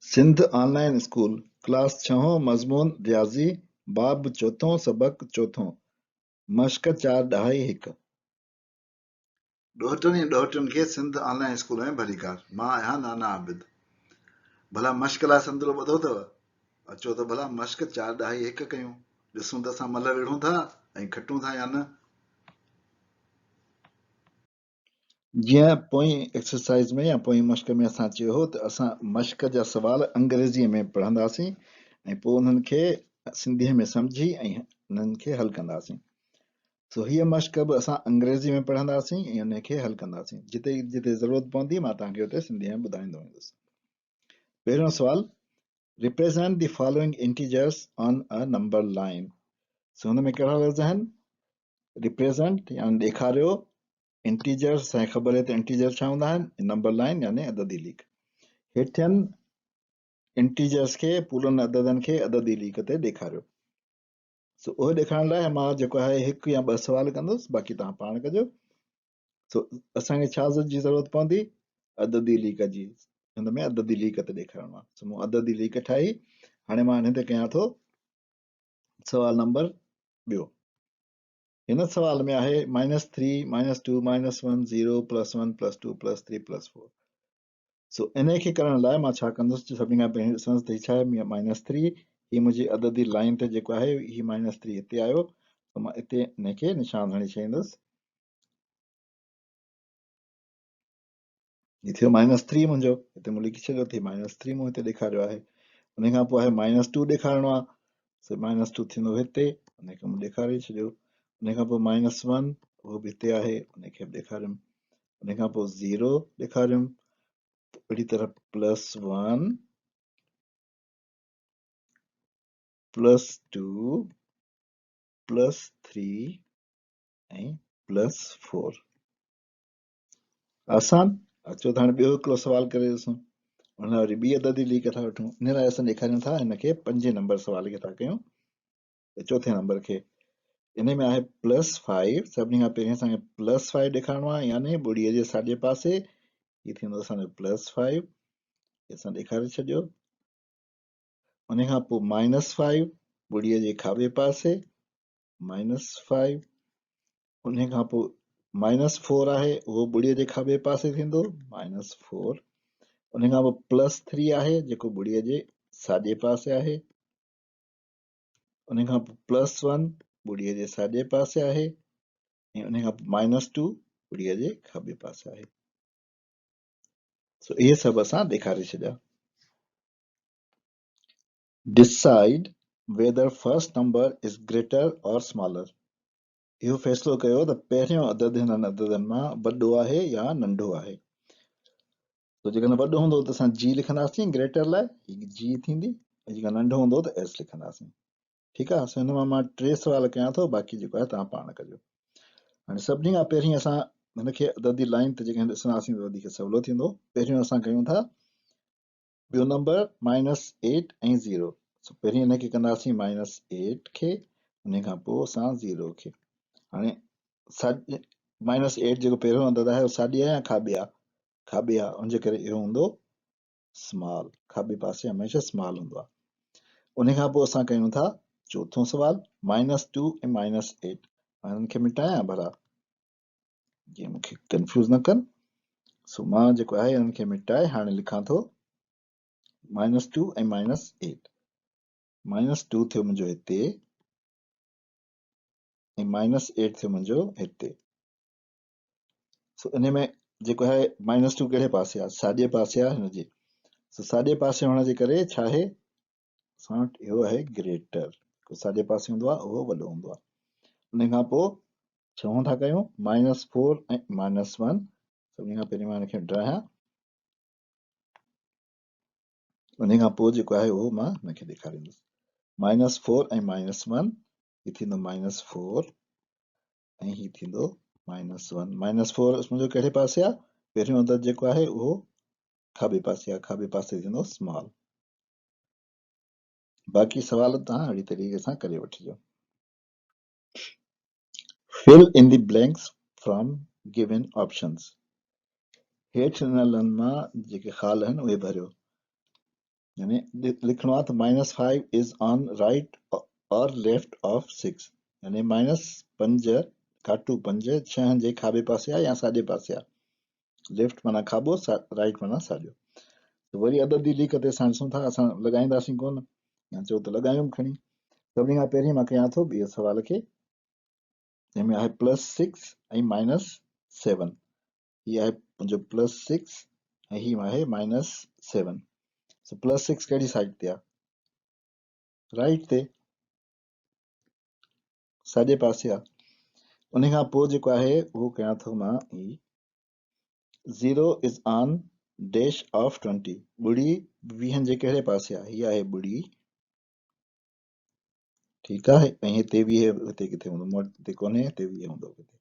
Sindh online school class 6 मज़मून रियाज़ी बाब 4 सबक 4 मश्क 4 ॾहाई 1 ॾोहटनि ऐं ॾोहटनि खे सिंध ऑनलाइन स्कूल में भली कर। मां आहियां नाना आबिद। भला मश्क लाइ संदरो ॿधो अथव? अचो त भला मश्क 4 ॾहाई 1 कयूं। ॾिसूं त असां मल विढ़ूं था ऐं खटूं था या न। जीअं पोइ एक्सरसाइज़ में या पोइ मश्क में असां चयो हो त असां मश्क जा सवाल अंग्रेज़ीअ में पढ़ंदासीं ऐं पोइ उन्हनि खे सिंधीअ में सम्झी ऐं उन्हनि खे हल कंदासीं। सो हीअ मश्क बि असां अंग्रेज़ी में पढ़ंदासीं ऐं उन खे हल कंदासीं। जिते जिते ज़रूरत पवंदी मां तव्हांखे उते सिंधीअ में ॿुधाईंदो वेंदुसि। पहिरियों सवाल, represent the following integers on a number line. So हुन में कहिड़ा लफ़्ज़ आहिनि? रिप्रेज़ेंट यानी ॾेखारियो, इंटीजर्स असांखे ख़बर आहे त इंटीजर छा हूंदा आहिनि, नंबर लाइन यानी अददी लीक। हेठियनि इंटीजर्स खे पूरनि अददनि खे अददी लीक ते ॾेखारियो। सो उहो ॾेखारण लाइ मां जेको आहे 1 या 2 सवाल कंदुसि, बाक़ी तव्हां पाण कजो। सो असांखे छा जी ज़रूरत पवंदी? अददी लीक जी। हिन में अददी लीक ते ॾेखारणो आहे। सो मूं अददी लीक ठाही। हाणे मां हिन ते कयां थो सवाल नंबर 2। हिन सवाल में आहे -3 -2 -1 0 +1 +2 +3 +4। सो इन खे करण लाइ मां छा कंदुसि? सभिनी खां पहिरीं ॾिसंदुसि त छा आहे -3। हीअ मुंहिंजी अददी लाइन ते जेको आहे हीअ -3 हिते आयो, त मां हिते इन खे निशान हणी छॾींदुसि। हीअ थियो -3 मुंहिंजो, हिते मूं लिखी छॾियो थी -3 मूं हिते ॾेखारियो आहे। उन खां पोइ आहे -2 ॾेखारिणो आहे। सो -2 थींदो हिते, उन खे मूं ॾेखारे छॾियो। उन खां पोइ -1 उहो बि हिते आहे, उन खे बि ॾेखारियुमि। उन खां पोइ 0 ॾेखारियुमि। अहिड़ी तरह +1 +2 +3 ऐं +4। आसान। अचो त हाणे ॿियो हिकिड़ो सवाल करे ॾिसूं। हुन वरी ॿी अददी लीक था वठूं। इन लाइ असां ॾेखारियूं था हिन खे 5 नंबर सवाल खे था कयूं, चौथे नंबर खे। इन में आहे +5। सभिनी खां पहिरीं असांखे +5 ॾेखारिणो आहे, यानी ॿुड़ीअ जे साॼे पासे। हीअ थींदो असांजो +5, असां ॾेखारे छॾियो। उन खां पोइ -5 ॿुड़ीअ जे खाॿे पासे, -5। उन खां पोइ -4 आहे, उहो ॿुड़ीअ जे खाॿे पासे थींदो, -4। उन खां पोइ +3 आहे, जेको ॿुड़ीअ जे साॼे पासे आहे। उन खां पोइ +1 ॿुड़ीअ जे साॼे पासे आहे, ऐं उन खां पोइ -2 ॿुड़ीअ जे खाॿे पासे आहे। सो इहे सभु असां ॾेखारे छॾिया। Decide whether first number is greater और स्मॉलर। इहो फ़ैसिलो कयो त पहिरियों अदद हिननि अददनि मां वॾो आहे या नंढो आहे। तो जेकॾहिं वॾो हूंदो त असां जी लिखंदासीं ग्रेटर लाइ, हीअ जी थींदी, ऐं जेका नंढो हूंदो त एस लिखंदासीं। ठीकु आहे। सो हिन मां मां 3 सवाल कयां थो, बाक़ी जेको आहे तव्हां पाण कजो। हाणे सभिनी खां पहिरीं असां हिनखे अददी लाइन ते जेकॾहिं ॾिसंदासीं त वधीक सवलो थींदो। पहिरियों असां कयूं था ॿियो नंबर -8 ऐं 0। सो पहिरीं हिनखे कंदासीं -8 खे, उन खां पोइ असां 0 खे। हाणे -8 जेको पहिरियों अदद आहे उहो साॼी आहे या खाॿी आहे? खाॿी आहे, उनजे करे इहो हूंदो स्मॉल। खाॿे पासे हमेशह स्मॉल हूंदो आहे। उन खां पोइ असां कयूं था चौथों सवाल -2 ऐं -8। हिननि खे मिटायां भला, जीअं मूंखे कंफ्यूज़ न कनि। सो मां जेको आहे हिननि खे मिटाए हाणे लिखां थो -2 ऐं -8। -2 थियो मुंहिंजो हिते, ऐं -8 थियो मुंहिंजो हिते। सो इन में जेको आहे -2 कहिड़े पासे आहे? साॼे पासे आहे हिनजे। सो साॼे पासे हुअण जे करे छा आहे? असां वटि इहो आहे ग्रेटर। साॼे पासे हूंदो आहे उहो वॾो हूंदो आहे। उन खां पोइ छहों था कयूं -4 ऐं -1। सभिनी खां पहिरीं मां हिनखे ड्रायां। उन खां पोइ जेको आहे उहो मां हिनखे ॾेखारींदुसि। -4 ऐं -1, हीअ थींदो -4 ऐं हीअ थींदो -1। -4 मुंहिंजो कहिड़े पासे आहे? पहिरियों अदद जेको आहे उहो खाॿे पासे आहे, खाॿे पासे थींदो स्मॉल। बाक़ी सवाल तव्हां अहिड़ी तरीक़े सां करे वठिजो। Fill in the blanks from given options. हेठि ॾिनल मां जेके ख़ाल आहिनि उहे भरियो। यानी लिखणो आहे त -5 इज ऑन राइट और लेफ्ट ऑफ 6, यानी -5 काटू 5 6 जे खाॿे पासे आहे या साॼे पासे आहे। लेफ्ट माना खाॿो, राइट माना साॼो। त वरी अददी लीक ते असां ॾिसूं था, असां लॻाईंदासीं कोन, या चओ त लॻायूं खणी। सभिनी खां पहिरीं मां कयां थो ॿिए सवाल खे, जंहिंमें आहे +6 ऐं -7। हीअ आहे मुंहिंजो +6 ऐं हीअ आहे -7। +6 कहिड़ी साइड ते आहे? राइट ते, साॼे पासे आहे। उन खां पोइ जेको आहे उहो कयां थो मां ही 0 इज़ ऑन डैश ऑफ 20, ॿुड़ी 20 जे कहिड़े पासे आहे? हीअ आहे ॿुड़ी, ठीकु आहे, ऐं हिते 20 हिते किथे हूंदो, मूं वटि हिते कोन्हे, हिते 20 हूंदो किथे।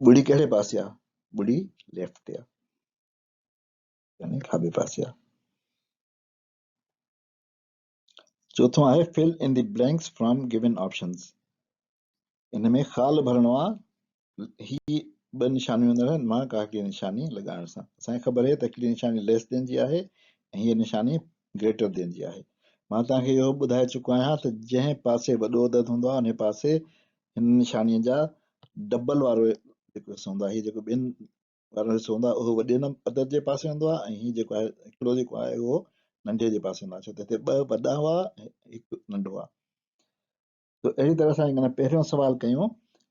ॿुड़ी कहिड़े पासे आहे? ॿुड़ी लेफ्ट ते आहे, यानी खाॿे पासे आहे। चौथों आहे fill in the blanks from given options. इन में ख़ाल भरणो आहे। ही ॿ निशानियूं हूंदड़ आहिनि, मां का हिकिड़ी निशानी लॻाइण सां असांखे ख़बर आहे त हिकिड़ी निशानी लेस देन जी आहे ऐं हीअ निशानी ग्रेटर देन जी आहे। मां तव्हांखे इहो ॿुधाए चुको आहियां त जंहिं पासे वॾो अदद हूंदो आहे उन पासे हिन निशानीअ जा डबल वारो जेको हिसो हूंदो आहे, हीअ जेको ॿिनि वारो हिसो हूंदो आहे उहो वॾे अदद जे पासे हूंदो आहे, ऐं हीअ जेको आहे हिकिड़ो जेको आहे उहो नंढे जे पासे हूंदो आहे, छो त हिते ॿ वॾा हुआ ऐं हिकु नंढो आहे। त अहिड़ी तरह सां हिन पहिरियों सवाल कयूं,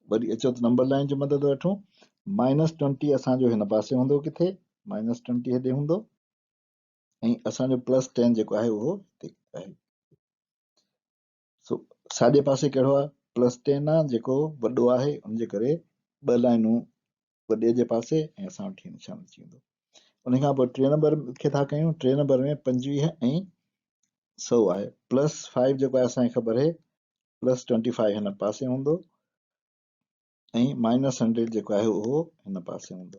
वरी अचो त नंबर लाइन जी मदद वठूं। -20 असांजो हिन पासे हूंदो किथे, -20 हेॾे हूंदो, ऐं असांजो +10 जेको आहे उहो हिते आहे। साॼे पासे कहिड़ो आहे? +10 आहे, जेको वॾो आहे, उनजे करे ॿ लाइनूं वॾे जे पासे ऐं असां वटि निशान अची वेंदो। उन खां पोइ 3 नंबर खे था कयूं। 3 नंबर में 25 ऐं 100 आहे। +5 जेको आहे असांखे ख़बर आहे, +25 हिन पासे हूंदो ऐं -100 जेको आहे उहो हिन पासे हूंदो।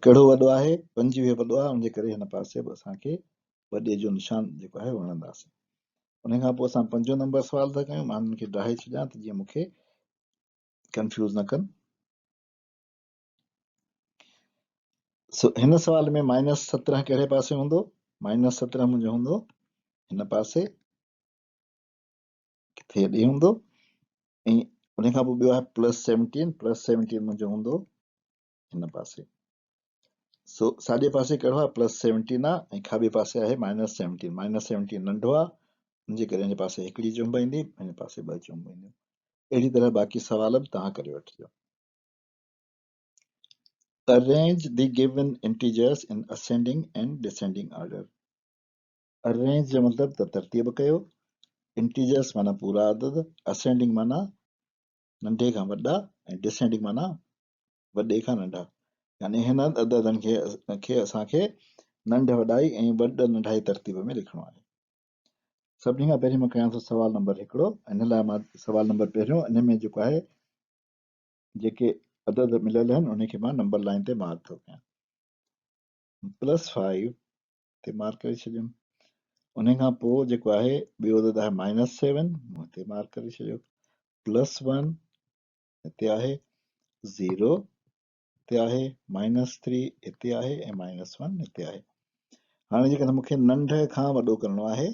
कहिड़ो वॾो आहे? 25 वॾो आहे, उनजे करे हिन पासे बि असांखे वॾे जो निशान जेको आहे वणंदासीं। उन खां पोइ असां 5 नंबर सवाल था कयूं। मां हुनखे डाहे छॾियां त जीअं मूंखे कंफ्यूज़ न कनि। हिन सवाल में -17 कहिड़े पासे हूंदो? -17 मुंहिंजो हूंदो हिन पासे, किथे हेॾे हूंदो, ऐं उन खां पोइ ॿियो आहे +17। +17 मुंहिंजो हूंदो हिन पासे। साॼे पासे कहिड़ो आहे? +17 आहे, ऐं खाॿे पासे आहे -17। -17 नंढो आहे, उनजे करे हिन पासे हिकिड़ी चुंब ईंदी, हिन पासे 2 चुंब ईंदियूं। अहिड़ी तरह बाक़ी सवाल बि तव्हां करे वठिजो। Arrange the given integers in ascending and descending order. Arrange जो मतलब त तरतीब कयो, इंटीजर्स माना पूरा अदद, असेंडिंग माना नंढे खां वॾा, ऐं डिसेंडिंग माना वॾे खां नंढा। यानी हिन अददनि खे असांखे नंढ वॾाई ऐं वॾ नंढाई तरतीब में लिखणो आहे। सभिनी खां पहिरीं मां कयां थो सवाल नंबर हिकिड़ो। हिन लाइ मां सवाल नंबर पहिरियों, इन में जेको आहे जेके अदद मिलियल आहिनि उनखे मां नंबर लाइन ते मार्क थो कयां। +5 ते मार्क करे छॾियुमि। उन खां पोइ जेको आहे ॿियो अदद आहे -7, हिते मार्क करे छॾियो। +1 हिते आहे, 0 हिते आहे, -3 हिते आहे, ऐं -1 हिते आहे। हाणे जेकॾहिं मूंखे नंढ खां वॾो करणो आहे,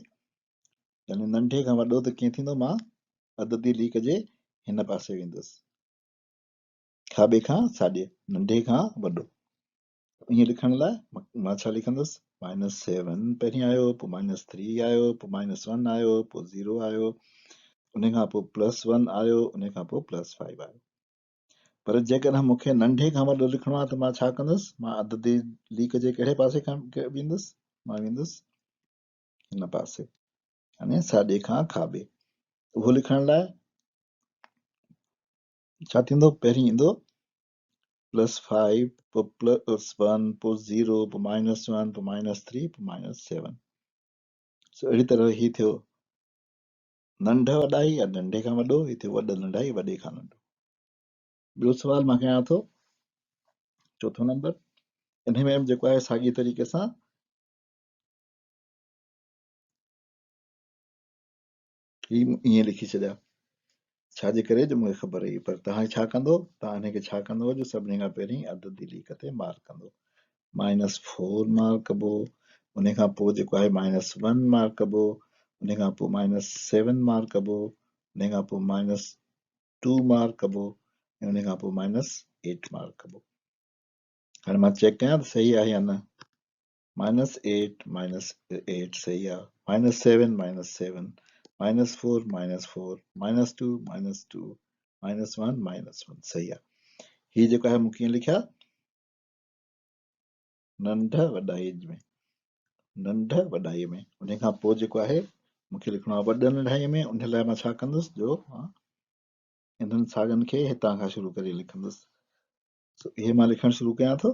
यानी नंढे खां वॾो त कीअं थींदो? मां अददी लीक जे हिन पासे वेंदुसि, खाॿे खां साॼे, नंढे खां वॾो। ईअं लिखण लाइ मां छा लिखंदुसि? -7 पहिरीं आयो, पोइ -3 आयो, पोइ -1 आयो, पोइ 0 आयो, उन खां पोइ +1 आयो, उन खां पोइ +5 आयो। पर जेकॾहिं मूंखे नंढे खां वॾो लिखणो आहे त मां छा कंदुसि? मां अददी लीक जे कहिड़े पासे खां वेंदुसि? मां वेंदुसि हिन पासे, यानी साॼे खां खाॿे। उहो लिखण लाइ छा थींदो? पहिरीं ईंदो +5, पोइ +1, पोइ 0, पोइ -1, पोइ -3, पोइ -7। अहिड़ी तरह ही थियो नंढ वॾाई या नंढे खां वॾो, ही थियो वॾ नंढाई वॾे खां नंढो। ॿियो सवाल मां कयां थो, चौथों नंबर। इन में जेको आहे साॻी तरीक़े सां ईअं लिखी छॾिया, छाजे करे? जो मूंखे ख़बर हुई। पर तव्हां छा कंदो? तव्हां हिनखे छा कंदो? जो सभिनी खां पहिरीं अददी लीक ते मार्क कंदो। -4 मार्क कबो, उन खां पोइ जेको आहे -1 मार्क कबो, उन खां पोइ -7 मार्क कबो, उन खां पोइ -2 मार्क कबो, ऐं उन खां पोइ -8 मार्क कबो। हाणे मां चेक कयां त सही आहे या न। -8 -8 सही आहे, -7 -7, -4 -4, -2 -2, -1 -1 सही आहे। हीउ जेको आहे मूं कीअं लिखिया, नंढ वॾाई में, नंढ वॾाई में। उन खां पोइ जेको आहे मूंखे लिखणो आहे वॾनि अढाई में। उन लाइ मां छा कंदुसि, जो मां इन्हनि साॻनि खे हितां खां शुरू करे लिखंदुसि। इहे मां लिखणु शुरू कयां थो।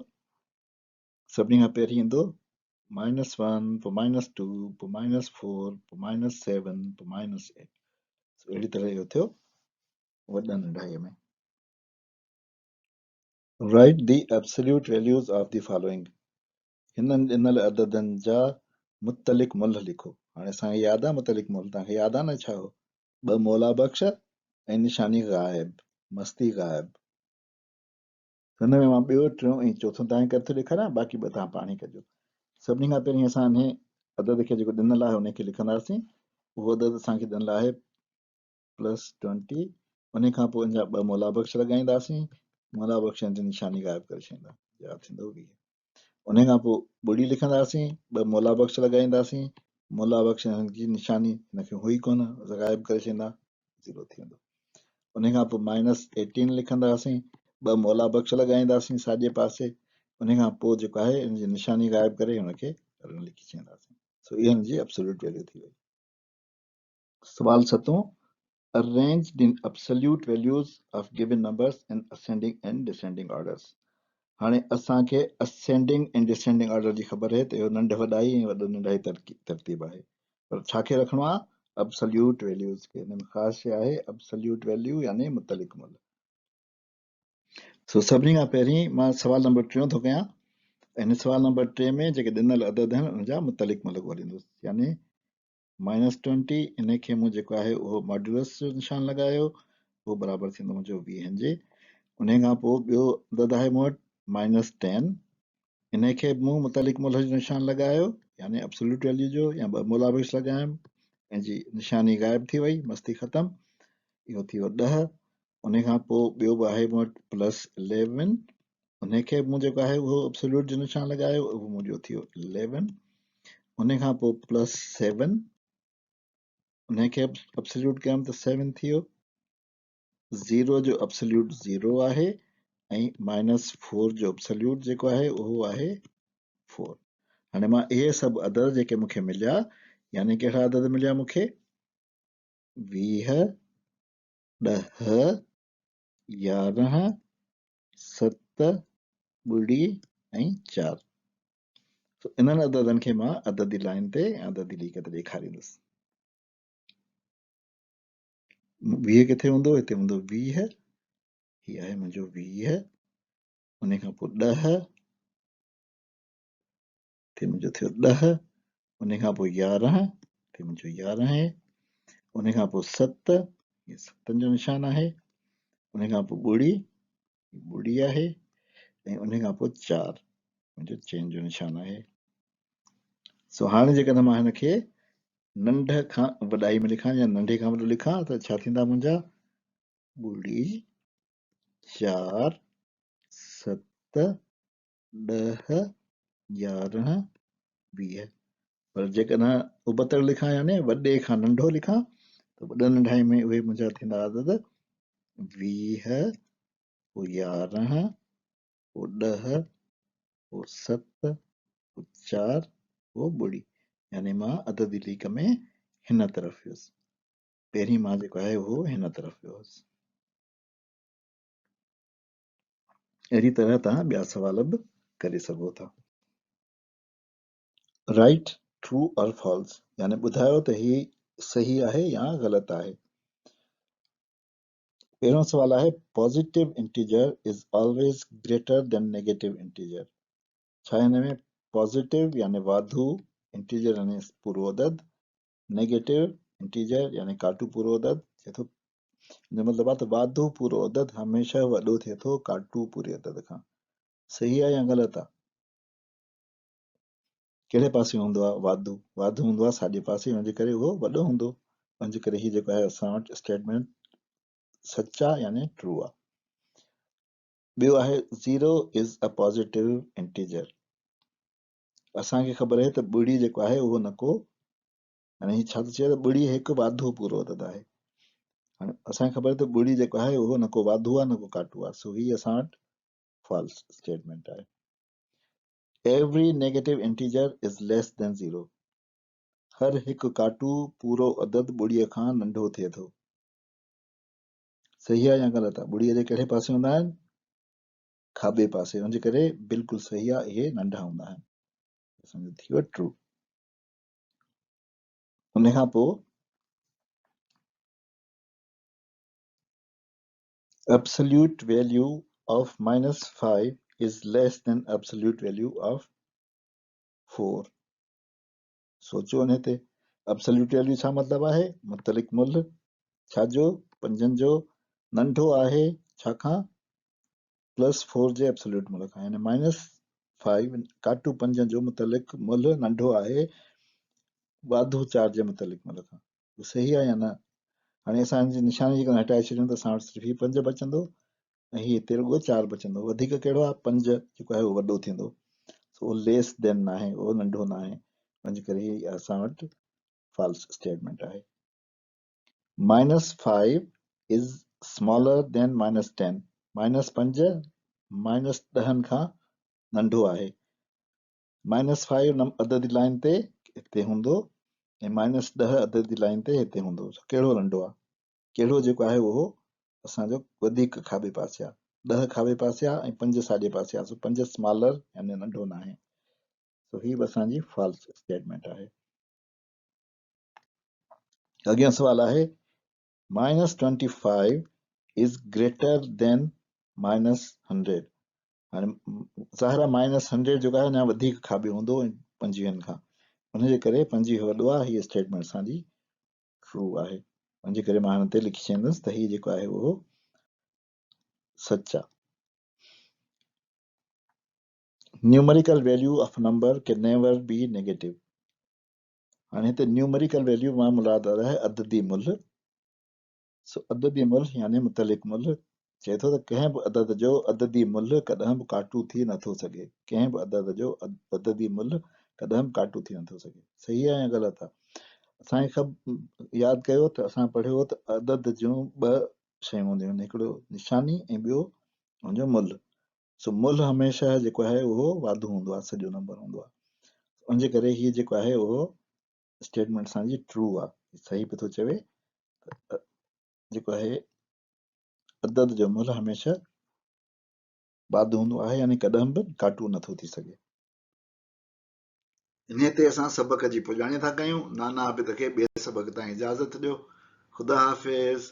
सभिनी खां पहिरीं ईंदो -1, पोइ -2, पोइ -4, पोइ -7, पोइ -8। अहिड़ी तरह इहो थियो वॾनि अढाई में। Right the absolute values of the following. हिननि ॾिनल अददनि जा मुतलिक मुल्ह लिखो। हाणे असांखे यादि आहे मुतलिक मुल्ह, तव्हांखे यादि आहे न छा हो? 2 मौला बख़्श ऐं निशानी गाइब, मस्ती गाइब। हिन में मां ॿियो टियों ऐं चोथों तव्हांखे करे थो ॾेखारियां, बाक़ी ॿ तव्हां पाण ई कजो। सभिनी खां पहिरीं असां हिन अदद खे जेको ॾिनल आहे उनखे लिखंदासीं। उहो अदद असांखे ॾिनल आहे +20। उन खां पोइ हिन जा 2 मौला बख़्श लॻाईंदासीं। मौला बख़्शनि जी निशानी गाइब करे छॾींदा, यादि थींदो 20। उन खां पोइ ॿुड़ी लिखंदासीं, 2 मौला बख़्श लॻाईंदासीं। मौला बख़्शनि जी निशानी हिनखे हुई कोन, गाइब करे छॾींदा, 0 थी वेंदो। उन खां पोइ -18 लिखंदासीं, 2 मौला बख़्श लॻाईंदासीं साॼे पासे। उन खां पोइ जेको आहे हिन जी निशानी गाइब करे हुनखे लिखी छॾींदासीं। सो इहा हिन जी एब्सोल्यूट वैल्यू थी वई। सवाल 7, arrange the absolute values of given numbers in ascending and descending orders। हाणे असांखे असेंडिंग ऐं डिसेंडिंग ऑर्डर जी ख़बर आहे त इहो नंढ वॾाई ऐं वॾो नंढाई तरतीब आहे, पर छाखे रखिणो आहे? एब्सोल्यूट वैल्यूज़ खे। हिन में ख़ासि शइ आहे एब्सोल्यूट वैल्यू यानी मुतलिक मुल्ह। सो सभिनी खां पहिरीं मां सवाल नंबर 3 थो कयां। हिन सवाल नंबर 3 में जेके ॾिनल अदद आहिनि उन जा मुतलिक मुल्ह ॻोल्हींदुसि, यानी -20 इन खे मूं जेको आहे उहो मॉड्यूलस जो निशान लॻायो, उहो बराबरि थींदो मुंहिंजो 20 जे। उन खां पोइ ॿियो अदद आहे मूं वटि -10, इन खे मूं मुतलिक मुल्ह जो निशान लॻायो, यानी एब्सोल्यूट वैल्यू जो, या 2 मौला बख़्श लॻायमि, ऐं जी निशानी गाइब थी वई, मस्ती ख़तमु, इहो थी वियो 10। उन खां पोइ ॿियो बि आहे मूं वटि +11, उनखे मूं जेको आहे उहो एब्सोल्यूट जो निशान लॻायो, उहो मुंहिंजो थी वियो 11। उन खां पोइ +7, उनखे एब्सोल्यूट कयमि त 7 थी वियो। 0 जो एब्सोल्यूट 0 आहे, ऐं -4 जो एब्सोल्यूट जेको आहे उहो आहे 4। हाणे मां इहे सभु अदद जेके मूंखे मिलिया, यानी कहिड़ा अदद मिलिया मूंखे? 20, 10, 11, 7, ॿुड़ी ऐं 4। इन्हनि अददनि खे मां अददी लाइन ते अददी लिख ते ॾेखारींदुसि। 20 किथे हूंदो? हिते हूंदो 20, हीअ आहे मुंहिंजो 20। उन खां पोइ 10, हिते मुंहिंजो थियो 10। उन खां पोइ 11, हिते मुंहिंजो 11। उन खां पोइ 7, हीअ 7 जो निशान आहे। उन खां पोइ ॿुड़ी, ॿुड़ी आहे, ऐं उन खां पोइ 4, मुंहिंजो चेन जो निशान आहे। सो हाणे जेकॾहिं मां हिनखे नंढ खां वॾाई में लिखां या नंढे खां वॾो लिखां त छा थींदा मुंहिंजा? ॿुड़ी, 4, 7, 10, 11, 20। पर जेकॾहिं उबतड़ लिखां यानी वॾे खां नंढो लिखां त वॾनि अढाई में उहे मुंहिंजा थींदा अदद 20, पोइ 11, पोइ 10, पोइ 7, पोइ 4, पोइ ॿुड़ी, यानी मां अददी लीक में हिन तरफ़ वियुसि। पहिरीं मां जेको आहे उहो हिन तरफ़ वियो हुउसि। अहिड़ी तरह तव्हां ॿिया सवाल बि करे सघो था। राइट ट्रू और फॉल्स, यानी ॿुधायो त ही सही आहे या ग़लति आहे। पहिरों सवाल आहे positive integer is always greater than negative integer. छा हिन में पॉजिटिव यानी वाधू, इंटीजर यानी पूरो अदद, नेगेटिव इंटीजर यानी काटू पूरो अदद थिए थो। हिन मतिलबु आहे त वाधू पूरो अदद हमेशह वॾो थिए थो काटू पूरे अदद खां। सही आहे या ग़लति आहे? कहिड़े पासे हूंदो आहे? वाधू। वाधू हूंदो आहे साॼे पासे, हुनजे करे उहो वॾो हूंदो। हुनजे करे हीउ जेको आहे असां वटि स्टेटमेंट सच आहे, यानी ट्रू आहे। ॿियो आहे zero is a positive integer. असांखे ख़बर आहे त ॿुड़ी जेको आहे उहो न को, हाणे हीउ छा थो चए त ॿुड़ी हिकु वाधू पूरो अदद आहे। हाणे असांखे ख़बर आहे त ॿुड़ी जेको आहे उहो न को वाधू आहे न को काटू आहे, सो हीउ असां वटि फॉल्स स्टेटमेंट आहे। Every negative integer is less than zero. हर हिकु काटू पूरो अदद ॿुड़ीअ खां नंढो थिए थो। सही आहे या ग़लति आहे? ॿुड़ीअ जे कहिड़े पासे हूंदा आहिनि? खाॿे पासे। हुनजे करे बिल्कुलु सही आहे, इहे नंढा हूंदा आहिनि। असांजो थी वियो ट्रू। उन खां पोइ absolute value of -5 is less than absolute value of 4. सोचो उन ते absolute value छा मतिलबु आहे? मुतलिक मुल्ह छाजो? पंजनि जो नंढो आहे छाखां? +4 जे एब्सोल्यूट मुल्ह खां, यानी -5 काटू पंज जो मुतलिक मुल्ह नंढो आहे वाधू 4 जे मुतलिक मुल्ह खां। सही आहे या न? हाणे असांजी निशानी जेकॾहिं हटाए छॾियूं त असां वटि सिर्फ़ु हीउ 5 बचंदो ऐं हीउ हिते रुॻो 4 बचंदो। वधीक कहिड़ो आहे? 5 जेको आहे उहो वॾो थींदो, उहो लेस देन न आहे, उहो नंढो न आहे। हुनजे करे हीउ असां वटि फॉल्स स्टेटमेंट आहे। -5 इज़ स्मॉलर देन -10। -5 -10 खां नंढो आहे। -5 अददी लाइन ते हिते हूंदो ऐं -10 अददी लाइन ते हिते हूंदो। कहिड़ो नंढो आहे? कहिड़ो जेको आहे उहो असांजो वधीक खाॿे पासे आहे। 10 खाॿे पासे आहे ऐं 5 साॼे पासे आहे, सो 5 स्मॉलर यानी नंढो न आहे। सो हीअ बि असांजी फॉल्स स्टेटमेंट आहे। अॻियां सुवाल आहे -25 इज़ ग्रेटर देन -100। हाणे ज़ाहिर आहे -100 जेको आहे अञा वधीक खाॿे हूंदो 25 खां, हुनजे करे 25 वॾो आहे। हीअ स्टेटमेंट असांजी ट्रू आहे। हुनजे करे मां हिन ते लिखी छॾींदुसि त हीअ जेको आहे उहो सच आहे। Numerical value of number can never be negative. हाणे हिते न्यूमेरिकल वैल्यू मां मुराद आहे अददी मुल्ह। सो अददी मुल्ह यानी मुतलिक मुल्ह चए थो त कंहिं बि अदद जो अददी मुल्ह कॾहिं बि काटू थी नथो सघे। कंहिं बि अदद जो अददी मुल्ह कॾहिं बि काटू थी नथो सघे। सही आहे या ग़लति आहे? असांखे यादि कयो त असां पढ़ियो त अदद जूं 2 शयूं हूंदियूं आहिनि, हिकिड़ो निशानी ऐं ॿियो हुनजो मुल्ह। सो मुल्ह हमेशह जेको आहे उहो वाधू हूंदो आहे, सॼो नंबर हूंदो आहे। हुनजे करे हीअ जेको आहे उहो स्टेटमेंट असांजी ट्रू आहे। सही पियो थो चवे जेको आहे अदद जो मुल्ह हमेशह वाधू हूंदो आहे, यानी कॾहिं बि काटू नथो थी सघे। इन ते असां सबक़ जी पुॼाणी था कयूं। नाना आबिद खे ॿिए सबक़ ताईं इजाज़त ॾियो। ख़ुदा हाफ़िज़।